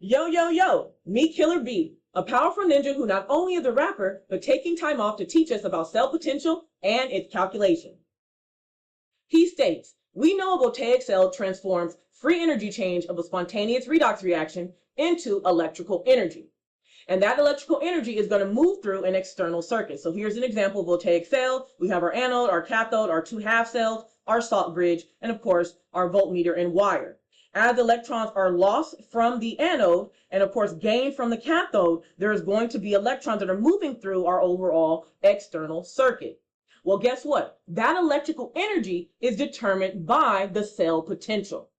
Yo, yo, yo, meet Killer B, a powerful ninja who not only is a rapper, but taking time off to teach us about cell potential and its calculation. He states, we know a voltaic cell transforms free energy change of a spontaneous redox reaction into electrical energy. And that electrical energy is going to move through an external circuit. So here's an example of voltaic cell. We have our anode, our cathode, our two half cells, our salt bridge, and of course, our voltmeter and wire. As electrons are lost from the anode and of course gained from the cathode, there is going to be electrons that are moving through our overall external circuit. Well, guess what? That electrical energy is determined by the cell potential.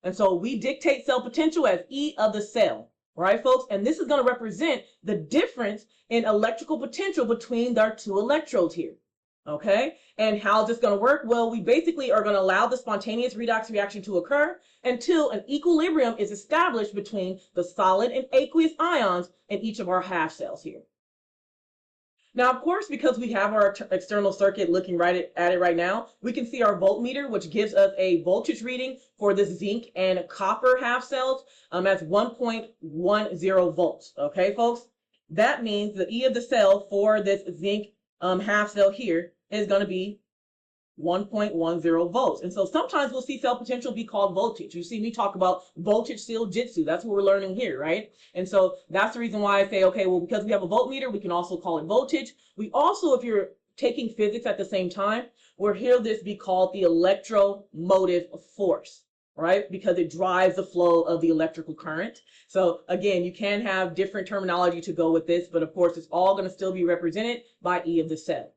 And so we dictate cell potential as E of the cell, right, folks? And this is going to represent the difference in electrical potential between our two electrodes here. Okay, and how's this going to work? Well, we basically are going to allow the spontaneous redox reaction to occur until an equilibrium is established between the solid and aqueous ions in each of our half cells here. Now, of course, because we have our external circuit looking right at it right now, we can see our voltmeter, which gives us a voltage reading for this zinc and copper half cells as 1.10 volts. Okay, folks, that means the E of the cell for this zinc half cell here is going to be 1.10 volts. And so sometimes we'll see cell potential be called voltage. You see me talk about voltage seal jitsu. That's what we're learning here, right? And so that's the reason why I say, okay, well, because we have a voltmeter, we can also call it voltage. We also, if you're taking physics at the same time, we'll hear this be called the electromotive force, right? Because it drives the flow of the electrical current. So again, you can have different terminology to go with this, but of course, it's all going to still be represented by E of the cell.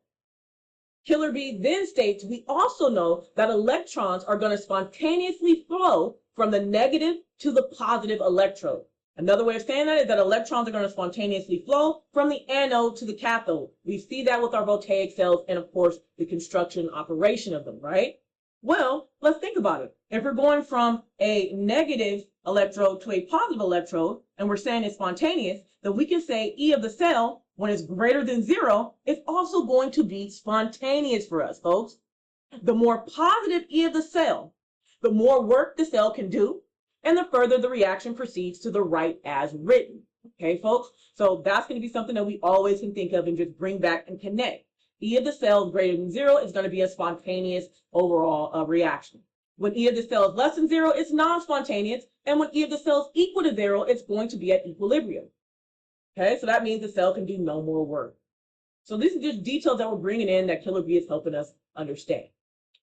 Killer B then states, we also know that electrons are going to spontaneously flow from the negative to the positive electrode. Another way of saying that is that electrons are going to spontaneously flow from the anode to the cathode. We see that with our voltaic cells and, of course, the construction and operation of them, right? Well, let's think about it. If we're going from a negative electrode to a positive electrode, and we're saying it's spontaneous, then we can say E of the cell, when it's greater than 0, is also going to be spontaneous for us, folks. The more positive E of the cell, the more work the cell can do, and the further the reaction proceeds to the right as written. Okay, folks? So that's going to be something that we always can think of and just bring back and connect. E of the cell greater than 0 is going to be a spontaneous overall reaction. When E of the cell is less than 0, it's non-spontaneous. And when E of the cell is equal to 0, it's going to be at equilibrium. Okay, so that means the cell can do no more work. So these are just details that we're bringing in that Killer B is helping us understand.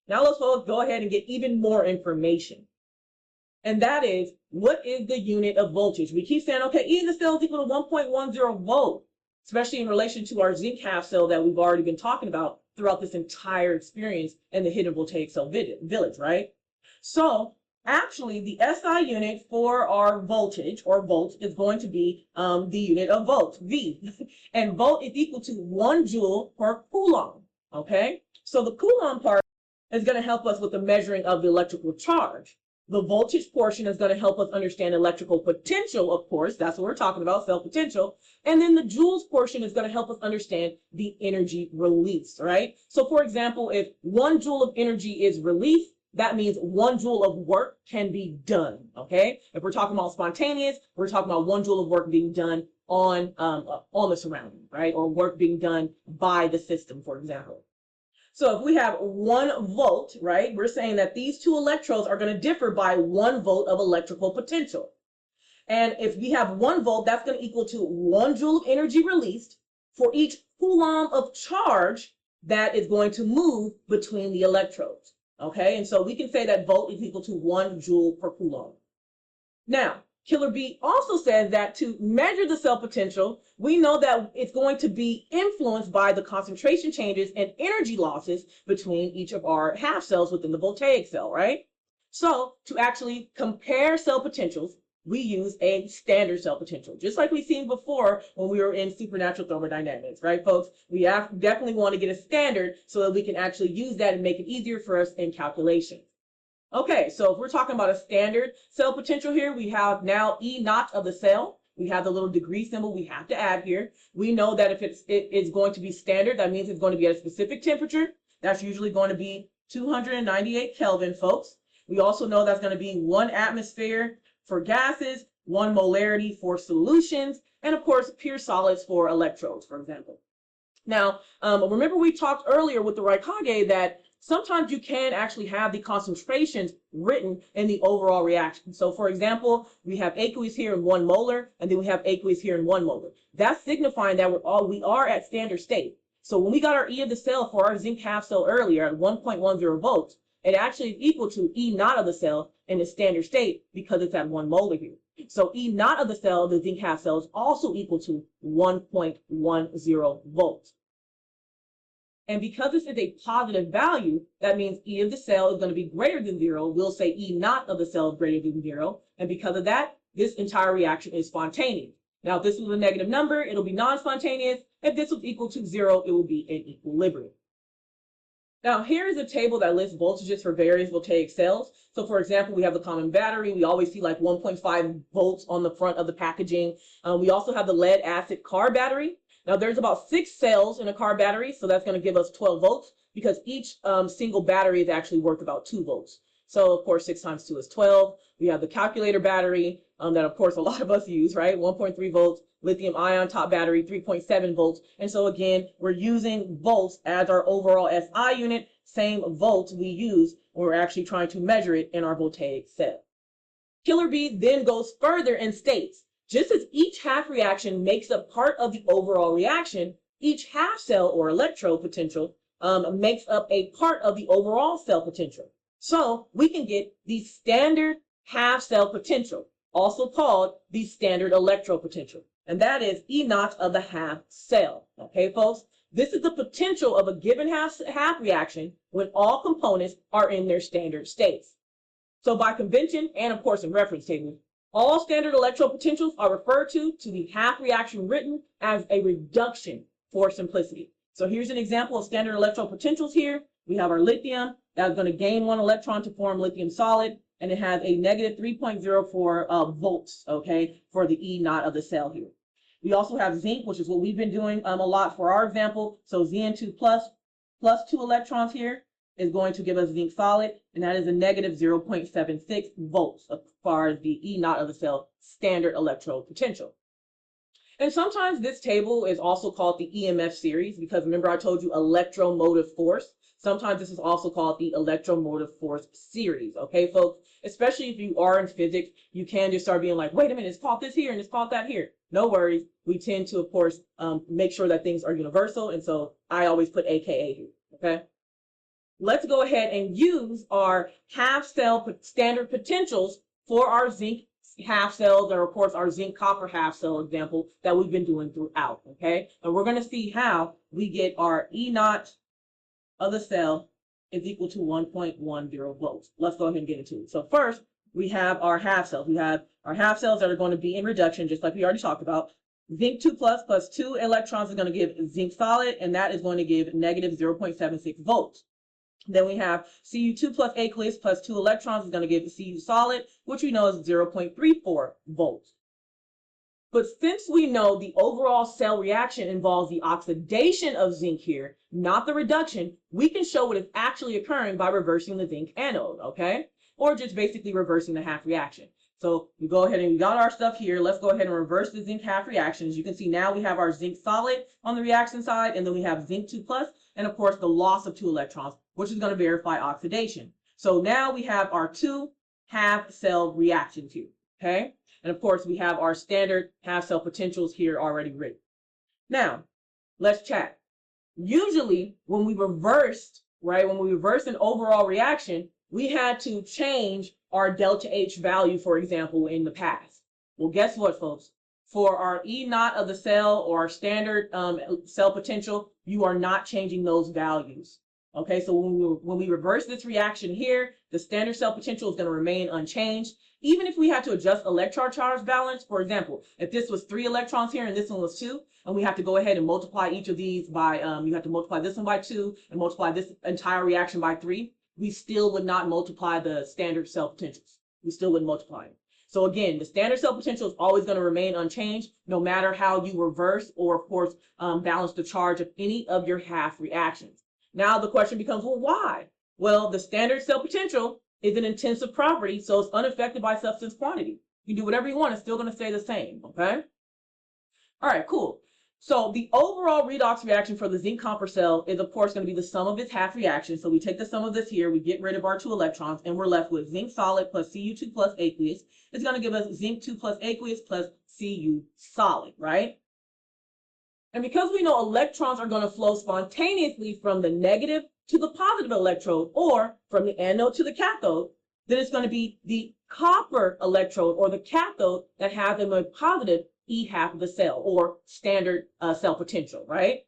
Now let's go ahead and get even more information. And that is, what is the unit of voltage? We keep saying, okay, E of the cell is equal to 1.10 volt, especially in relation to our zinc half cell that we've already been talking about throughout this entire experience in the hidden voltaic cell village, right? So actually, the SI unit for our voltage, or volt, is going to be the unit of volt, V. And volt is equal to 1 joule per coulomb, okay? So the coulomb part is going to help us with the measuring of the electrical charge. The voltage portion is going to help us understand electrical potential, of course. That's what we're talking about, cell potential. And then the joules portion is going to help us understand the energy released, right? So for example, if 1 joule of energy is released, that means 1 joule of work can be done, okay? If we're talking about spontaneous, we're talking about 1 joule of work being done on the surrounding, right? Or work being done by the system, for example. So if we have 1 volt, right, we're saying that these two electrodes are going to differ by 1 volt of electrical potential. And if we have 1 volt, that's going to equal to 1 joule of energy released for each coulomb of charge that is going to move between the electrodes. Okay, and so we can say that volt is equal to 1 joule per coulomb. Now, Killer B also says that to measure the cell potential, we know that it's going to be influenced by the concentration changes and energy losses between each of our half cells within the voltaic cell, right? So to actually compare cell potentials, we use a standard cell potential, just like we've seen before when we were in supernatural thermodynamics, right, folks? We definitely want to get a standard so that we can actually use that and make it easier for us in calculations. Okay, so if we're talking about a standard cell potential here, we have now E naught of the cell. We have the little degree symbol we have to add here. We know that if it is going to be standard, that means it's going to be at a specific temperature. That's usually going to be 298 Kelvin, folks. We also know that's going to be 1 atmosphere for gases 1 molarity for solutions, and of course, pure solids for electrodes, for example. Now, remember we talked earlier with the Raikage that sometimes you can actually have the concentrations written in the overall reaction. So for example, we have aqueous here in 1 molar, and then we have aqueous here in 1 molar. That's signifying that we are at standard state. So when we got our E of the cell for our zinc half cell earlier at 1.10 volts, it actually is equal to E naught of the cell in its standard state because it's at 1 molar here. So E naught of the cell, the zinc half cell, is also equal to 1.10 volts. And because this is a positive value, that means E of the cell is going to be greater than 0. We'll say E naught of the cell is greater than 0. And because of that, this entire reaction is spontaneous. Now, if this was a negative number, it'll be non-spontaneous. If this was equal to 0, it will be in equilibrium. Now, here is a table that lists voltages for various voltaic cells. So, for example, we have the common battery. We always see like 1.5 volts on the front of the packaging. We also have the lead acid car battery. Now, there's about 6 cells in a car battery, so that's going to give us 12 volts because each single battery is actually worth about 2 volts. So, of course, 6 times 2 is 12. We have the calculator battery that, of course, a lot of us use, right? 1.3 volts. Lithium ion top battery, 3.7 volts. And so again, we're using volts as our overall SI unit, same volts we use when we're actually trying to measure it in our voltaic cell. Killer B then goes further and states, just as each half reaction makes up part of the overall reaction, each half cell or electrode potential makes up a part of the overall cell potential. So we can get the standard half cell potential, also called the standard electrode potential. And that is E naught of the half cell. Okay, folks? This is the potential of a given half reaction when all components are in their standard states. So by convention, and of course in reference tables, all standard electrode potentials are referred to the half reaction written as a reduction for simplicity. So here's an example of standard electrode potentials here. We have our lithium that's going to gain 1 electron to form lithium solid, and it has a negative 3.04 volts, okay, for the E naught of the cell here. We also have zinc, which is what we've been doing a lot for our example. So Zn2 plus 2 electrons here is going to give us zinc solid, and that is a negative 0.76 volts as far as the E naught of the cell standard electrode potential. And sometimes this table is also called the EMF series because remember I told you electromotive force. Sometimes this is also called the electromotive force series, okay, folks? Especially if you are in physics, you can just start being like, wait a minute, it's called this here and it's called that here. No worries. We tend to, of course, make sure that things are universal, and so I always put AKA here, okay? Let's go ahead and use our half cell standard potentials for our zinc half cells, or of course our zinc copper half cell example that we've been doing throughout, okay? And we're going to see how we get our E naught of the cell is equal to 1.10 volts. Let's go ahead and get into it. So first, we have our half cells. We have our half cells that are going to be in reduction, just like we already talked about. Zinc 2 plus 2 electrons is going to give zinc solid, and that is going to give negative 0.76 volts. Then we have Cu2 plus aqueous plus 2 electrons is going to give Cu solid, which we know is 0.34 volts. But since we know the overall cell reaction involves the oxidation of zinc here, not the reduction, we can show what is actually occurring by reversing the zinc anode, okay? Or just basically reversing the half reaction. So we go ahead and we got our stuff here. Let's go ahead and reverse the zinc half reaction. As you can see now we have our zinc solid on the reaction side, and then we have zinc 2 plus, and of course the loss of 2 electrons, which is going to verify oxidation. So now we have our 2 half cell reactions here, okay? And of course we have our standard half cell potentials here already written. Now, let's chat. Usually when we reversed, right, when we reversed an overall reaction, we had to change our delta H value, for example, in the past. Well, guess what, folks? For our E naught of the cell or our standard cell potential, you are not changing those values. Okay, so when we reverse this reaction here, the standard cell potential is going to remain unchanged. Even if we had to adjust electron charge balance, for example, if this was 3 electrons here and this one was 2, and we have to go ahead and multiply each of these by, you have to multiply this one by 2 and multiply this entire reaction by 3, we still would not multiply the standard cell potentials. We still wouldn't multiply them. So again, the standard cell potential is always going to remain unchanged, no matter how you reverse or, of course, balance the charge of any of your half reactions. Now the question becomes, well, why? Well, the standard cell potential is an intensive property, so it's unaffected by substance quantity. You do whatever you want, it's still going to stay the same, okay? All right, cool. So the overall redox reaction for the zinc copper cell is, of course, going to be the sum of its half reactions. So we take the sum of this here, we get rid of our 2 electrons, and we're left with zinc solid plus Cu2 plus aqueous. It's going to give us zinc 2 plus aqueous plus Cu solid, right? And because we know electrons are going to flow spontaneously from the negative to the positive electrode, or from the anode to the cathode, then it's going to be the copper electrode or the cathode that has a more positive E half of the cell, or standard cell potential, right?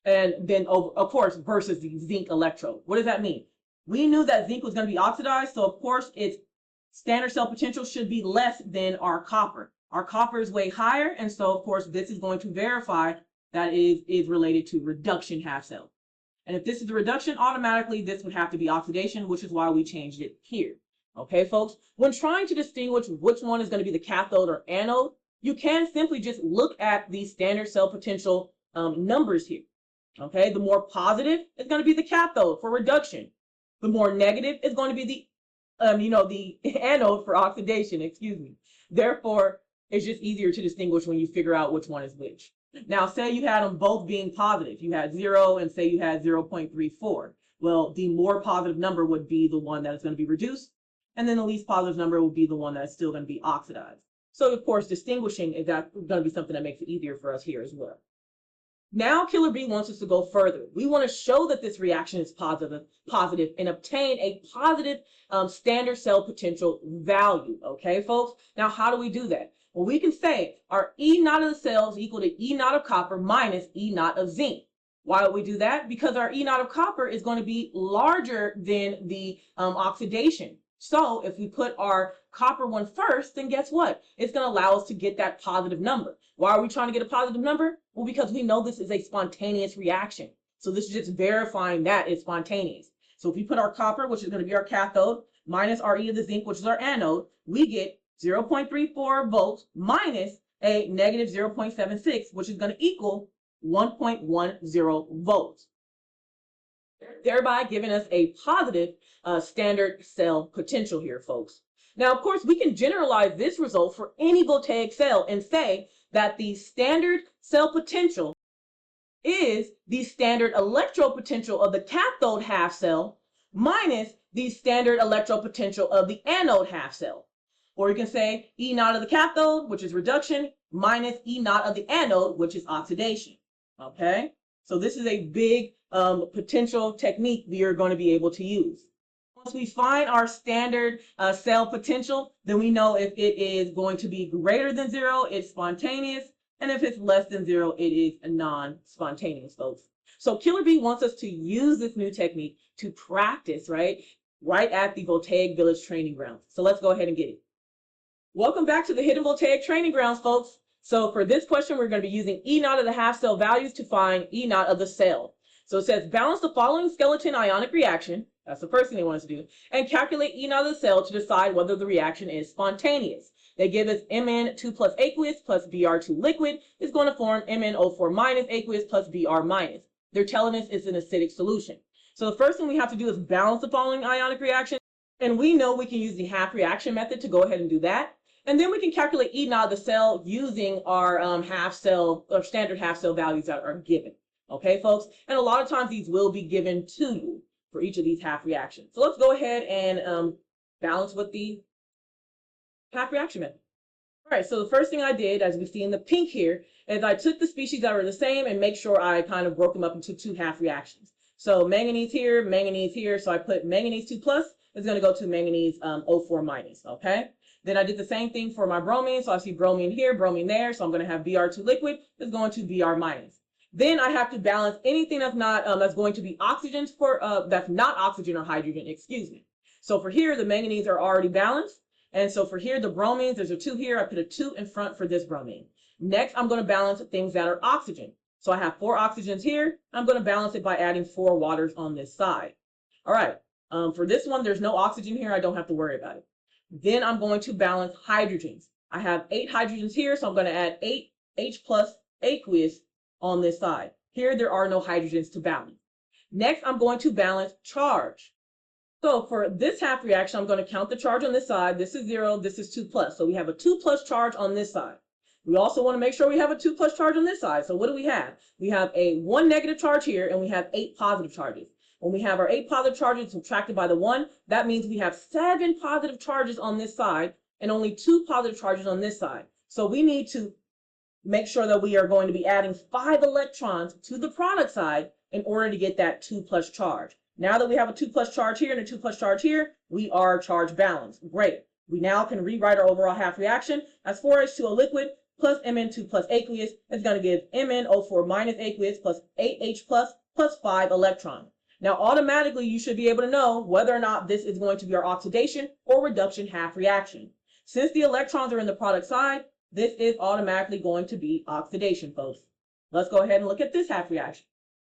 And then, of course, versus the zinc electrode. What does that mean? We knew that zinc was going to be oxidized, so of course its standard cell potential should be less than our copper. Our copper is way higher, and so of course this is going to verify that it is related to reduction half cell. And if this is a reduction, automatically this would have to be oxidation, which is why we changed it here. Okay, folks? When trying to distinguish which one is going to be the cathode or anode, you can simply just look at the standard cell potential numbers here. Okay, the more positive is going to be the cathode for reduction. The more negative is going to be the anode for oxidation, excuse me. Therefore, it's just easier to distinguish when you figure out which one is which. Now, say you had them both being positive. You had 0 and say you had 0.34. Well, the more positive number would be the one that is going to be reduced, and then the least positive number will be the one that's still going to be oxidized. So, of course, distinguishing is going to be something that makes it easier for us here as well. Now, Killer Bee wants us to go further. We want to show that this reaction is positive and obtain a positive standard cell potential value. Okay, folks? Now, how do we do that? Well, we can say our E naught of the cell is equal to E naught of copper minus E naught of zinc. Why would we do that? Because our E naught of copper is going to be larger than the oxidation. So if we put our copper one first, then guess what? It's going to allow us to get that positive number. Why are we trying to get a positive number? Well, because we know this is a spontaneous reaction. So this is just verifying that it's spontaneous. So if we put our copper, which is going to be our cathode, minus our E of the zinc, which is our anode, we get 0.34 volts minus a negative 0.76, which is going to equal 1.10 volts, thereby giving us a positive standard cell potential here, folks. Now, of course, we can generalize this result for any voltaic cell and say that the standard cell potential is the standard electrode potential of the cathode half cell minus the standard electrode potential of the anode half cell. Or you can say E naught of the cathode, which is reduction, minus E naught of the anode, which is oxidation. Okay? So this is a big potential technique we are going to be able to use. Once we find our standard cell potential, then we know if it is going to be greater than 0, it's spontaneous. And if it's less than 0, it is non-spontaneous, folks. So Killer Bee wants us to use this new technique to practice, right at the Voltaic Village Training Grounds. So let's go ahead and get it. Welcome back to the Hidden Voltaic Training Grounds, folks. So for this question, we're going to be using E naught of the half cell values to find E naught of the cell. So it says balance the following skeleton ionic reaction. That's the first thing they want us to do. And calculate E naught of the cell to decide whether the reaction is spontaneous. They give us Mn2 plus aqueous plus Br2 liquid is going to form MnO4 minus aqueous plus Br minus. They're telling us it's an acidic solution. So the first thing we have to do is balance the following ionic reaction. And we know we can use the half reaction method to go ahead and do that. And then we can calculate E naught of the cell using our half cell or standard half cell values that are given. Okay, folks? And a lot of times these will be given to you for each of these half reactions. So let's go ahead and balance with the half reaction method. All right, so the first thing I did, as we see in the pink here, is I took the species that were the same and make sure I kind of broke them up into 2 half reactions. So manganese here, so I put manganese 2 plus is going to go to manganese O4 minus, okay? Then I did the same thing for my bromine, so I see bromine here, bromine there, so I'm going to have Br2 liquid is going to Br minus. Then I have to balance anything that's not that's going to be oxygens for that's not oxygen or hydrogen, excuse me. So for here, the manganese are already balanced. And so for here, the bromines, there's a 2 here. I put a 2 in front for this bromine. Next, I'm going to balance things that are oxygen. So I have 4 oxygens here. I'm going to balance it by adding 4 waters on this side. All right. For this one, there's no oxygen here. I don't have to worry about it. Then I'm going to balance hydrogens. I have 8 hydrogens here, so I'm going to add 8 H plus aqueous on this side. Here, there are no hydrogens to balance. Next, I'm going to balance charge. So for this half reaction, I'm going to count the charge on this side. This is 0, this is 2 plus. So we have a 2 plus charge on this side. We also want to make sure we have a 2 plus charge on this side. So what do we have? We have a 1 negative charge here, and we have 8 positive charges. When we have our 8 positive charges subtracted by the 1, that means we have 7 positive charges on this side and only 2 positive charges on this side. So we need to make sure that we are going to be adding 5 electrons to the product side in order to get that 2 plus charge. Now that we have a 2 plus charge here and a 2 plus charge here, we are charge balanced. Great. We now can rewrite our overall half reaction as 4H2O liquid plus Mn2 plus aqueous is going to give MnO4 minus aqueous plus 8H plus 5 electrons. Now, automatically, you should be able to know whether or not this is going to be our oxidation or reduction half reaction. Since the electrons are in the product side, this is automatically going to be oxidation, folks. Let's go ahead and look at this half reaction.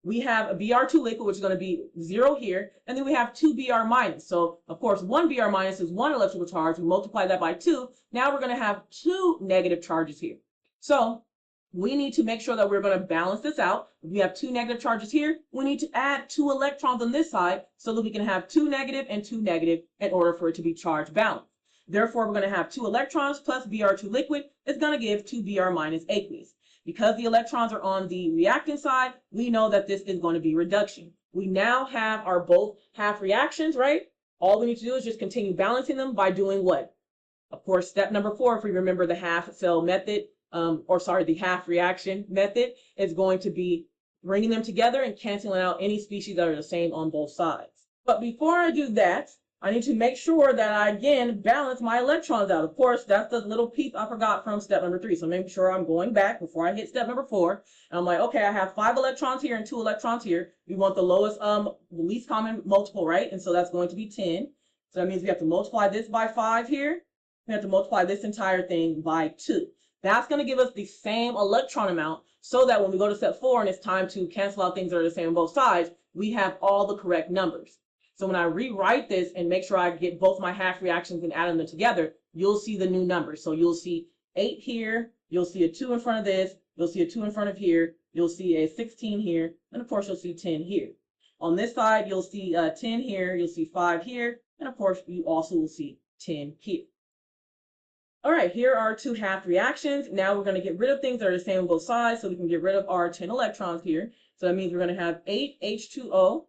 We have a Br2 liquid, which is going to be 0 here, and then we have 2 Br minus. So, of course, 1 Br minus is 1 electrical charge. We multiply that by 2. Now we're going to have 2 negative charges here. So, we need to make sure that we're going to balance this out. If we have 2 negative charges here, we need to add 2 electrons on this side so that we can have 2 negative and 2 negative in order for it to be charge balanced. Therefore, we're going to have 2 electrons plus Br2 liquid is going to give 2 Br minus aqueous. Because the electrons are on the reactant side, we know that this is going to be reduction. We now have our both half reactions, right? All we need to do is just continue balancing them by doing what? Of course, step number 4, if we remember the half cell method, the half reaction method, is going to be bringing them together and canceling out any species that are the same on both sides. But before I do that, I need to make sure that I, again, balance my electrons out. Of course, that's the little piece I forgot from step number 3. So make sure I'm going back before I hit step number 4. And I'm like, okay, I have 5 electrons here and 2 electrons here. We want the lowest, least common multiple, right? And so that's going to be 10. So that means we have to multiply this by 5 here. We have to multiply this entire thing by 2. That's going to give us the same electron amount so that when we go to step 4 and it's time to cancel out things that are the same on both sides, we have all the correct numbers. So when I rewrite this and make sure I get both my half reactions and add them together, you'll see the new numbers. So you'll see 8 here, you'll see a 2 in front of this, you'll see a 2 in front of here, you'll see a 16 here, and of course you'll see 10 here. On this side, you'll see 10 here, you'll see 5 here, and of course you also will see 10 here. All right, here are 2 half reactions. Now we're going to get rid of things that are the same on both sides, so we can get rid of our 10 electrons here. So that means we're going to have 8 H2O,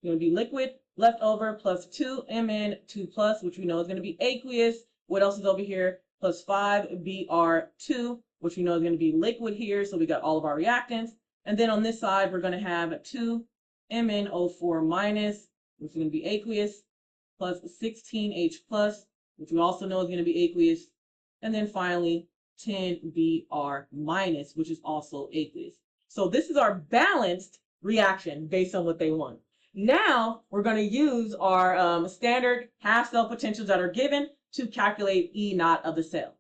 going to be liquid, left over, plus 2 Mn2 plus, which we know is going to be aqueous. What else is over here? Plus 5 Br2, which we know is going to be liquid here. So we got all of our reactants. And then on this side, we're going to have 2 MnO4 minus, which is going to be aqueous, plus 16H plus, which we also know is going to be aqueous. And then finally, 10 Br minus, which is also aqueous. So this is our balanced reaction based on what they want. Now we're going to use our standard half cell potentials that are given to calculate E naught of the cell.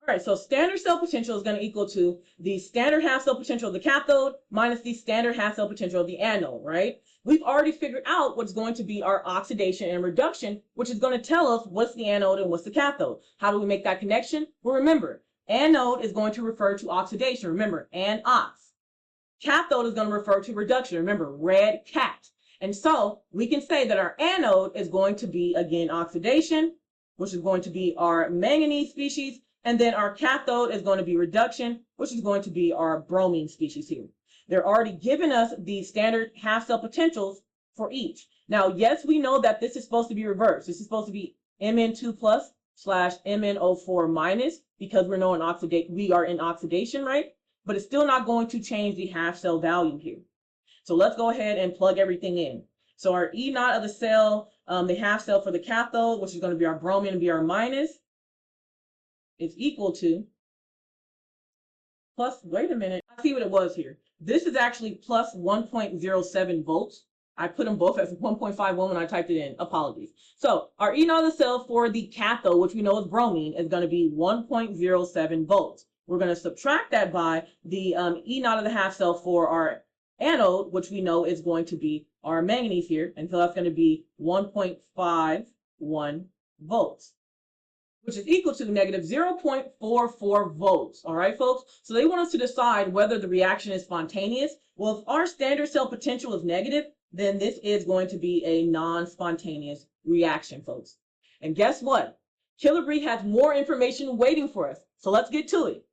All right, so standard cell potential is going to equal to the standard half cell potential of the cathode minus the standard half cell potential of the anode, right? We've already figured out what's going to be our oxidation and reduction, which is going to tell us what's the anode and what's the cathode. How do we make that connection? Well, remember, anode is going to refer to oxidation. Remember, anox. Cathode is going to refer to reduction. Remember, red cat. And so we can say that our anode is going to be, again, oxidation, which is going to be our manganese species. And then our cathode is going to be reduction, which is going to be our bromine species here. They're already giving us the standard half cell potentials for each. Now, yes, we know that this is supposed to be reversed. This is supposed to be Mn2 plus slash MnO4 minus because we are in oxidation, right? But it's still not going to change the half cell value here. So let's go ahead and plug everything in. So our E naught of the cell, the half cell for the cathode, which is going to be our bromine and Br minus, is equal to plus, wait a minute, I see what it was here. This is actually plus 1.07 volts. I put them both as 1.51 when I typed it in. Apologies. So our E naught of the cell for the cathode, which we know is bromine, is going to be 1.07 volts. We're going to subtract that by the E naught of the half cell for our anode, which we know is going to be our manganese here. And so that's going to be 1.51 volts, which is equal to negative 0.44 volts. All right, folks? So they want us to decide whether the reaction is spontaneous. Well, if our standard cell potential is negative, then this is going to be a non-spontaneous reaction, folks. And guess what? Killer Bee has more information waiting for us, so let's get to it.